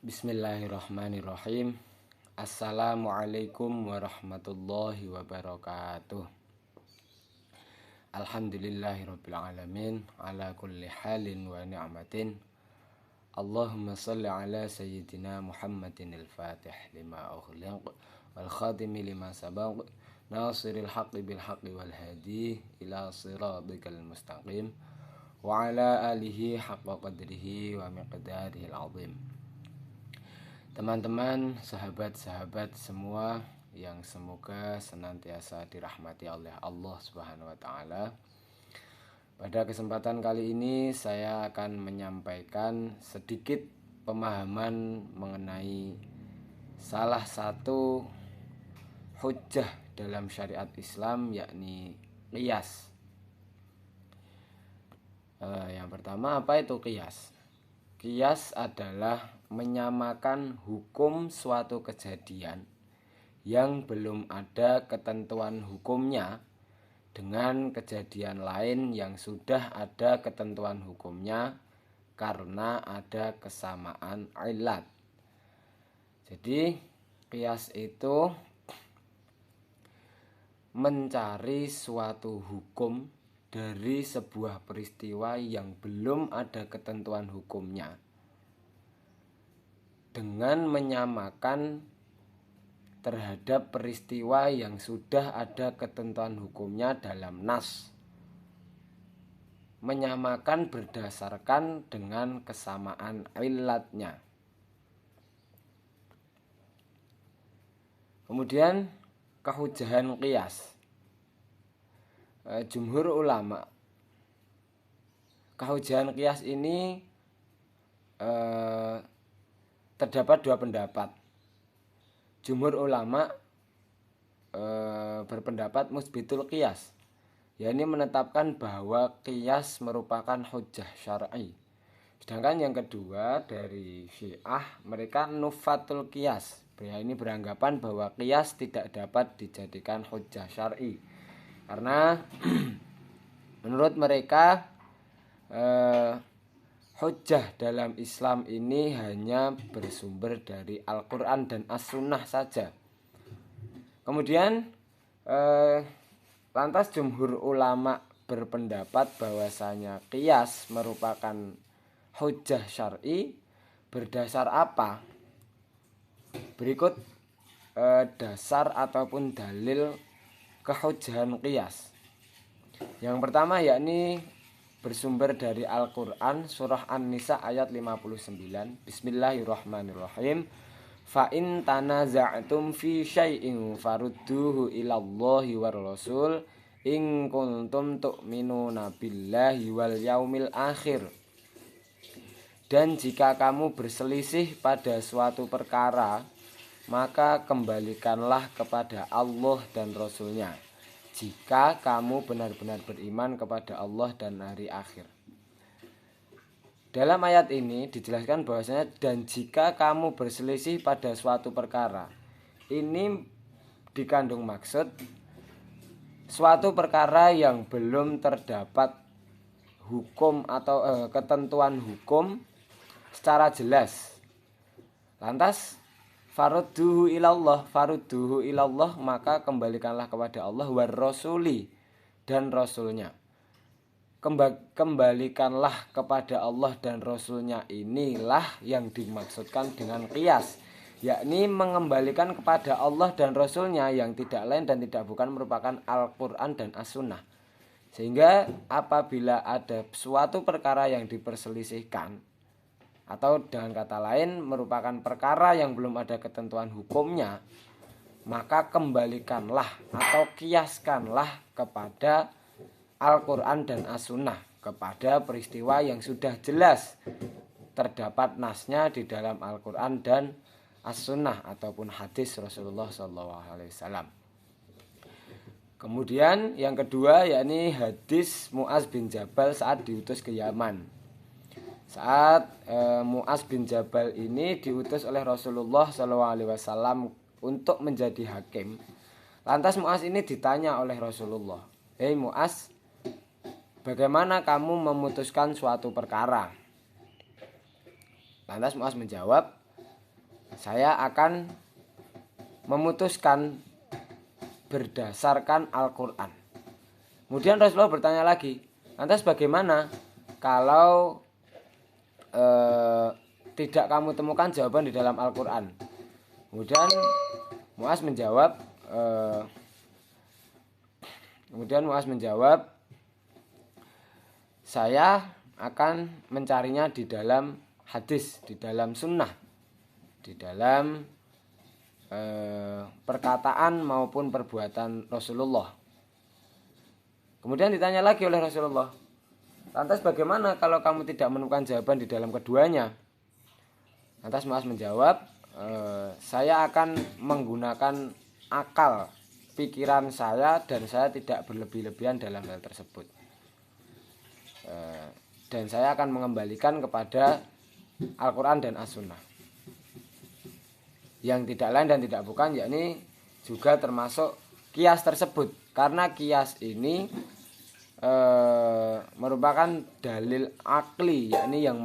Bismillahirrahmanirrahim. Assalamualaikum warahmatullahi wabarakatuh. Alhamdulillahirabbil alamin ala kulli halin wa ni'matin. Allahumma shalli ala sayyidina Muhammadin al-Fatih lima ughliq wal khatimi lima sabaq nasiril haqqi bil haqqi wal hadi ila siratikal mustaqim wa ala alihi haqqa qadrihi wa miqdarihi al-azim. Teman-teman, sahabat-sahabat semua yang semoga senantiasa dirahmati oleh Allah Subhanahu wa taala. Pada kesempatan kali ini saya akan menyampaikan sedikit pemahaman mengenai salah satu hujjah dalam syariat Islam, yakni qiyas. Yang pertama, apa itu qiyas? Qiyas adalah menyamakan hukum suatu kejadian yang belum ada ketentuan hukumnya dengan kejadian lain yang sudah ada ketentuan hukumnya karena ada kesamaan ilat. Jadi qiyas itu mencari suatu hukum dari sebuah peristiwa yang belum ada ketentuan hukumnya dengan menyamakan terhadap peristiwa yang sudah ada ketentuan hukumnya dalam nas. Menyamakan berdasarkan dengan kesamaan illatnya. Kemudian kehujahan qiyas. Jumhur ulama, kehujahan qiyas ini terdapat dua pendapat. Jumhur ulama berpendapat musbitul qiyas, yakni menetapkan bahwa qiyas merupakan hujjah syar'i. Sedangkan yang kedua dari Syiah, mereka nufatul qiyas. Ini beranggapan bahwa qiyas tidak dapat dijadikan hujjah syar'i. Karena menurut mereka hujjah dalam Islam ini hanya bersumber dari Al-Quran dan As-Sunnah saja. Kemudian lantas jumhur ulama berpendapat bahwasanya qiyas merupakan hujjah syar'i. Berdasar apa? Berikut dasar ataupun dalil kehujahan qiyas. Yang pertama yakni bersumber dari Al-Quran, surah An-Nisa ayat 59. Bismillahirrahmanirrahim. Fa in tanaza'tum fi syai'in farudduhu ilallahi war rasul in kuntum tu'minuna billahi wal yaumil akhir. Dan jika kamu berselisih pada suatu perkara, maka kembalikanlah kepada Allah dan Rasulnya, jika kamu benar-benar beriman kepada Allah dan hari akhir. Dalam ayat ini dijelaskan bahwasanya dan jika kamu berselisih pada suatu perkara, ini dikandung maksud suatu perkara yang belum terdapat hukum atau ketentuan hukum secara jelas. Lantas farudduhu ilallah, maka kembalikanlah kepada Allah, war rasuli, dan rasulnya. Kembalikanlah kepada Allah dan rasulnya, inilah yang dimaksudkan dengan qiyas, yakni mengembalikan kepada Allah dan rasulnya yang tidak lain dan tidak bukan merupakan Al-Quran dan As-Sunnah. Sehingga apabila ada suatu perkara yang diperselisihkan, atau dengan kata lain merupakan perkara yang belum ada ketentuan hukumnya, maka kembalikanlah atau kiaskanlah kepada Al-Quran dan As-Sunnah, kepada peristiwa yang sudah jelas terdapat nasnya di dalam Al-Quran dan As-Sunnah ataupun hadis Rasulullah SAW. Kemudian yang kedua yakni hadis Mu'az bin Jabal saat diutus ke Yaman. Saat Mu'az bin Jabal ini diutus oleh Rasulullah SAW untuk menjadi hakim. Lantas Mu'az ini ditanya oleh Rasulullah, "Hei Mu'az, bagaimana kamu memutuskan suatu perkara?" Lantas Mu'az menjawab, saya akan memutuskan berdasarkan Al-Quran. Kemudian Rasulullah bertanya lagi, lantas bagaimana kalau tidak kamu temukan jawaban di dalam Al-Quran? Kemudian Muaz menjawab, saya akan mencarinya di dalam hadis, di dalam sunnah, di dalam perkataan maupun perbuatan Rasulullah. Kemudian ditanya lagi oleh Rasulullah, lantas bagaimana kalau kamu tidak menemukan jawaban di dalam keduanya? Lantas Muaz menjawab, saya akan menggunakan akal pikiran saya dan saya tidak berlebih-lebihan dalam hal tersebut. Dan saya akan mengembalikan kepada Al-Quran dan As-Sunnah. Yang tidak lain dan tidak bukan, yakni juga termasuk kias tersebut. Karena kias ini merupakan dalil akli, yakni yang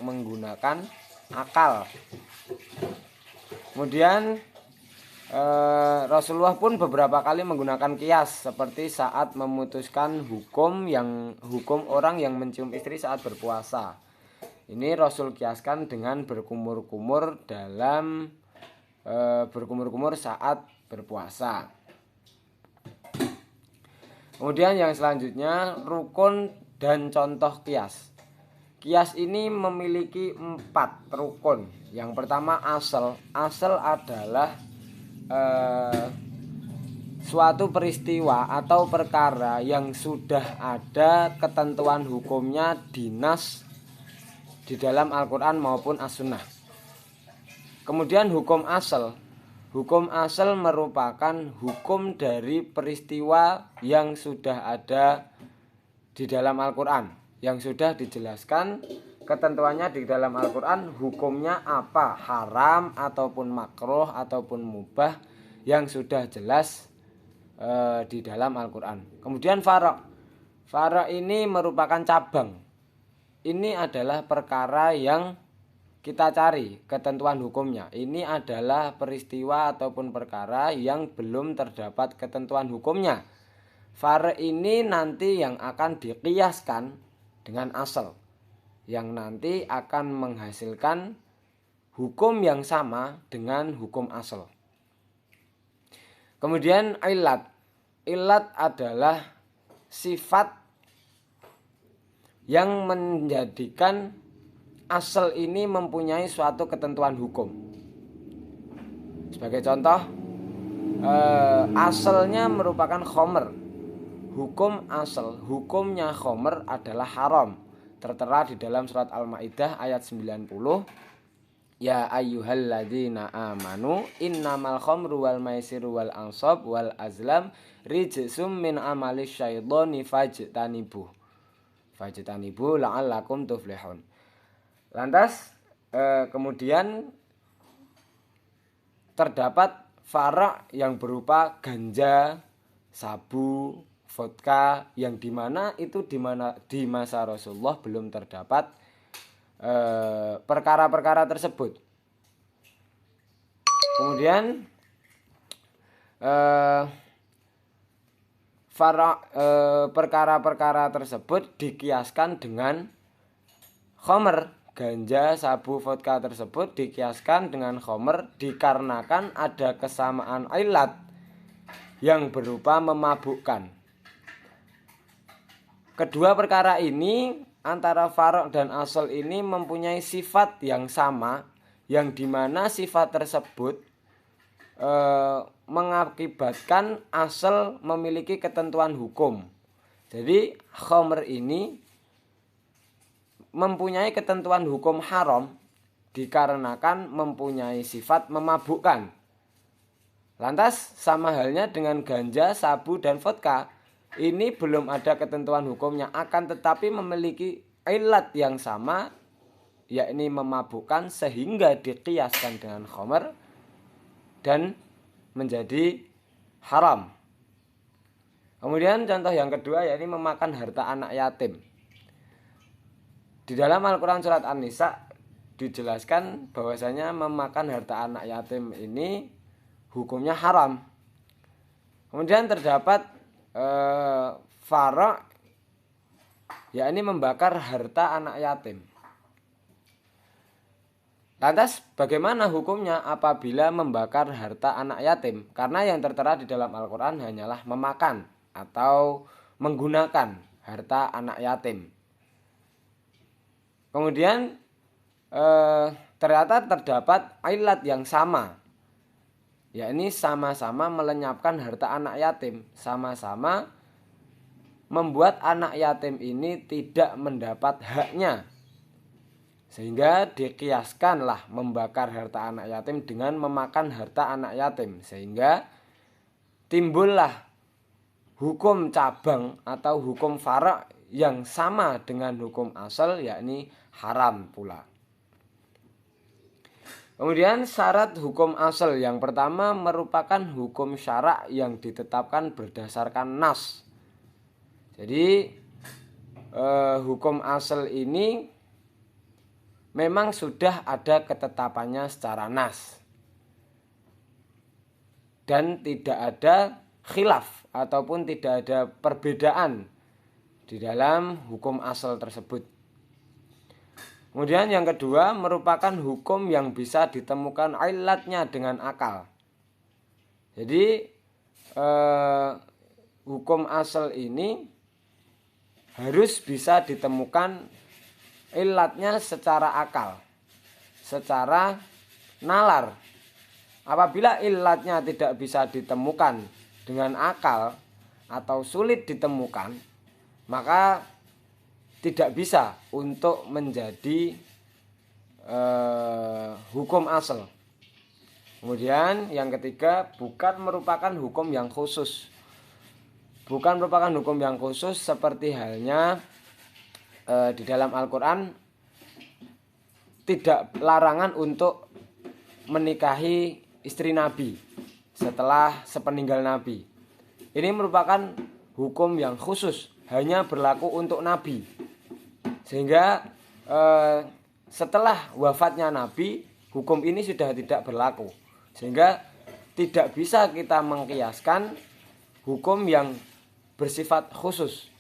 menggunakan akal. Kemudian Rasulullah pun beberapa kali menggunakan kias, seperti saat memutuskan hukum orang yang mencium istri saat berpuasa. Ini Rasul kiaskan dengan berkumur-kumur saat berpuasa. Kemudian yang selanjutnya, rukun dan contoh kias. Kias ini memiliki 4 rukun. Yang pertama asal. Asal adalah suatu peristiwa atau perkara yang sudah ada ketentuan hukumnya dinas di dalam Al-Quran maupun As-Sunnah. Kemudian hukum asal. Hukum asal merupakan hukum dari peristiwa yang sudah ada di dalam Al-Quran, yang sudah dijelaskan ketentuannya di dalam Al-Quran, hukumnya apa, haram ataupun makruh ataupun mubah, yang sudah jelas di dalam Al-Quran. Kemudian fara'. Fara' ini merupakan cabang. Ini adalah perkara yang kita cari ketentuan hukumnya. Ini adalah peristiwa ataupun perkara yang belum terdapat ketentuan hukumnya. Fara' ini nanti yang akan dikiaskan dengan asal, yang nanti akan menghasilkan hukum yang sama dengan hukum asal. Kemudian ilat. Ilat adalah sifat yang menjadikan asal ini mempunyai suatu ketentuan hukum. Sebagai contoh, asalnya merupakan khomer. Hukum asal, hukumnya khomer adalah haram. Tertera di dalam surat Al-Maidah ayat 90. Ya ayyuhalladzina amanu innamal khamru wal maisiru wal ansab wal azlam rijsum min amali syaitoni fajtanibu la'allakum tuflihun. Lantas kemudian terdapat fara' yang berupa ganja, sabu, vodka, yang dimana di masa Rasulullah belum terdapat perkara-perkara tersebut. Kemudian perkara-perkara tersebut dikiaskan dengan khomer. Ganja, sabu, vodka tersebut dikiaskan dengan khomer dikarenakan ada kesamaan ilat yang berupa memabukkan. Kedua perkara ini antara fara' dan asal ini mempunyai sifat yang sama, yang dimana sifat tersebut mengakibatkan asal memiliki ketentuan hukum. Jadi khomer ini mempunyai ketentuan hukum haram dikarenakan mempunyai sifat memabukkan. Lantas sama halnya dengan ganja, sabu, dan vodka. Ini belum ada ketentuan hukumnya, akan tetapi memiliki ilat yang sama, yakni memabukkan, sehingga dikiaskan dengan khomer dan menjadi haram. Kemudian contoh yang kedua, yakni memakan harta anak yatim. Di dalam Al-Quran surat An-Nisa dijelaskan bahwasanya memakan harta anak yatim ini hukumnya haram. Kemudian terdapat fara', yakni membakar harta anak yatim. Lantas bagaimana hukumnya apabila membakar harta anak yatim? Karena yang tertera di dalam Al-Quran hanyalah memakan atau menggunakan harta anak yatim. Kemudian ternyata terdapat ilat yang sama, yakni sama-sama melenyapkan harta anak yatim, sama-sama membuat anak yatim ini tidak mendapat haknya. Sehingga dikiaskanlah membakar harta anak yatim dengan memakan harta anak yatim. Sehingga timbullah hukum cabang atau hukum fara' yang sama dengan hukum asal, yakni haram pula. Kemudian syarat hukum asal yang pertama merupakan hukum syara' yang ditetapkan berdasarkan nas. Jadi hukum asal ini memang sudah ada ketetapannya secara nas dan tidak ada khilaf ataupun tidak ada perbedaan di dalam hukum asal tersebut. Kemudian yang kedua merupakan hukum yang bisa ditemukan ilatnya dengan akal. Jadi hukum asal ini harus bisa ditemukan ilatnya secara akal, secara nalar. Apabila ilatnya tidak bisa ditemukan dengan akal atau sulit ditemukan, maka tidak bisa untuk menjadi hukum asal. Kemudian yang ketiga bukan merupakan hukum yang khusus. Bukan merupakan hukum yang khusus seperti halnya di dalam Al-Quran tidak larangan untuk menikahi istri Nabi setelah sepeninggal Nabi. Ini merupakan hukum yang khusus, hanya berlaku untuk Nabi. Sehingga setelah wafatnya Nabi, hukum ini sudah tidak berlaku. Sehingga tidak bisa kita mengkiaskan hukum yang bersifat khusus.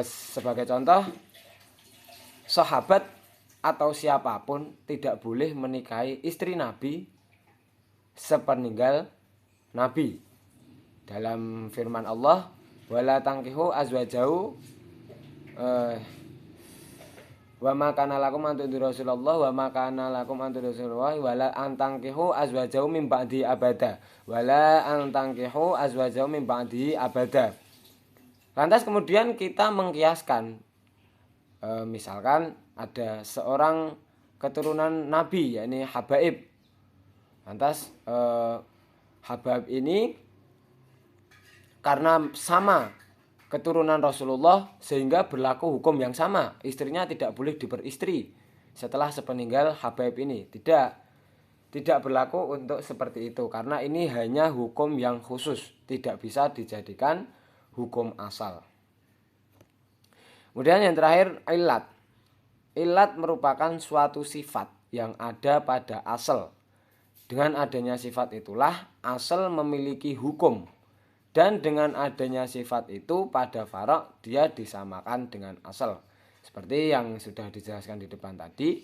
Sebagai contoh, sahabat atau siapapun tidak boleh menikahi istri Nabi sepeninggal Nabi. Dalam firman Allah, wala tankihu azwajahu wa ma kana lakum an tudhiru Rasulullah wa ma kana lakum an tudhiru Rasulullah wala an tankihu azwajahu min ba'di abada wala an tankihu azwajahu min ba'di abada. Lantas kemudian kita mengkiaskan, misalkan ada seorang keturunan Nabi, yakni Habaib. Lantas Habaib ini karena sama keturunan Rasulullah sehingga berlaku hukum yang sama. Istrinya tidak boleh diperistri setelah sepeninggal Habaib ini. Tidak berlaku untuk seperti itu, karena ini hanya hukum yang khusus, tidak bisa dijadikan hukum asal. Kemudian yang terakhir ilat. Ilat merupakan suatu sifat yang ada pada asal. Dengan adanya sifat itulah asal memiliki hukum. Dan dengan adanya sifat itu pada fara' dia disamakan dengan asal. Seperti yang sudah dijelaskan di depan tadi.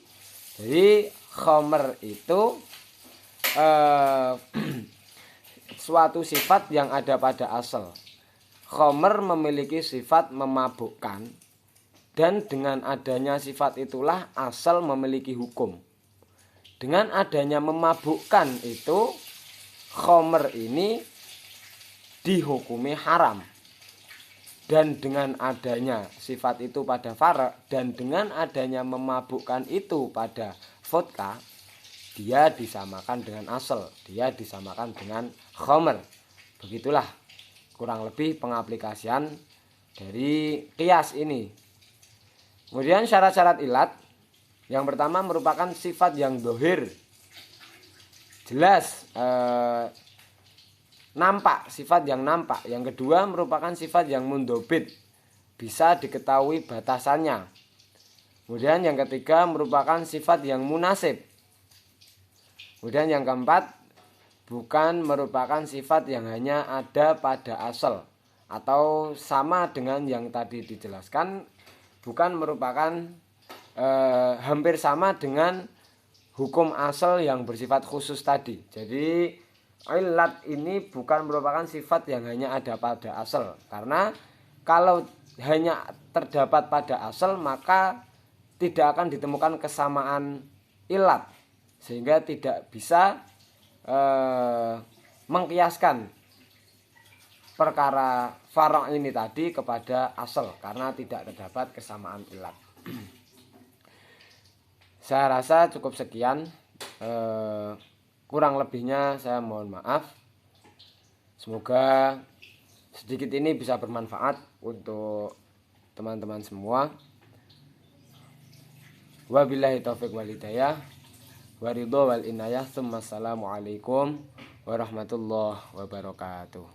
Jadi khomer itu suatu sifat yang ada pada asal. Khomer memiliki sifat memabukkan, dan dengan adanya sifat itulah asal memiliki hukum. Dengan adanya memabukkan itu, khomer ini dihukumi haram. Dan dengan adanya sifat itu pada fara' dan dengan adanya memabukkan itu pada vodka, dia disamakan dengan asal, dia disamakan dengan khomer. Begitulah kurang lebih pengaplikasian dari qiyas ini. Kemudian syarat-syarat ilat. Yang pertama merupakan sifat yang dohir, jelas, nampak, sifat yang nampak. Yang kedua merupakan sifat yang mundobit, bisa diketahui batasannya. Kemudian yang ketiga merupakan sifat yang munasib. Kemudian yang keempat, bukan merupakan sifat yang hanya ada pada asal atau sama dengan yang tadi dijelaskan, bukan merupakan hampir sama dengan hukum asal yang bersifat khusus tadi. Jadi ilat ini bukan merupakan sifat yang hanya ada pada asal, karena kalau hanya terdapat pada asal maka tidak akan ditemukan kesamaan ilat, sehingga tidak bisa mengkiaskan perkara farok ini tadi kepada asal karena tidak terdapat kesamaan ilat. Saya rasa cukup sekian, kurang lebihnya saya mohon maaf. Semoga sedikit ini bisa bermanfaat untuk teman-teman semua. Wabillahi taufiq wal hidayah, waridho wal inayah. Assalamualaikum warahmatullahi wabarakatuh.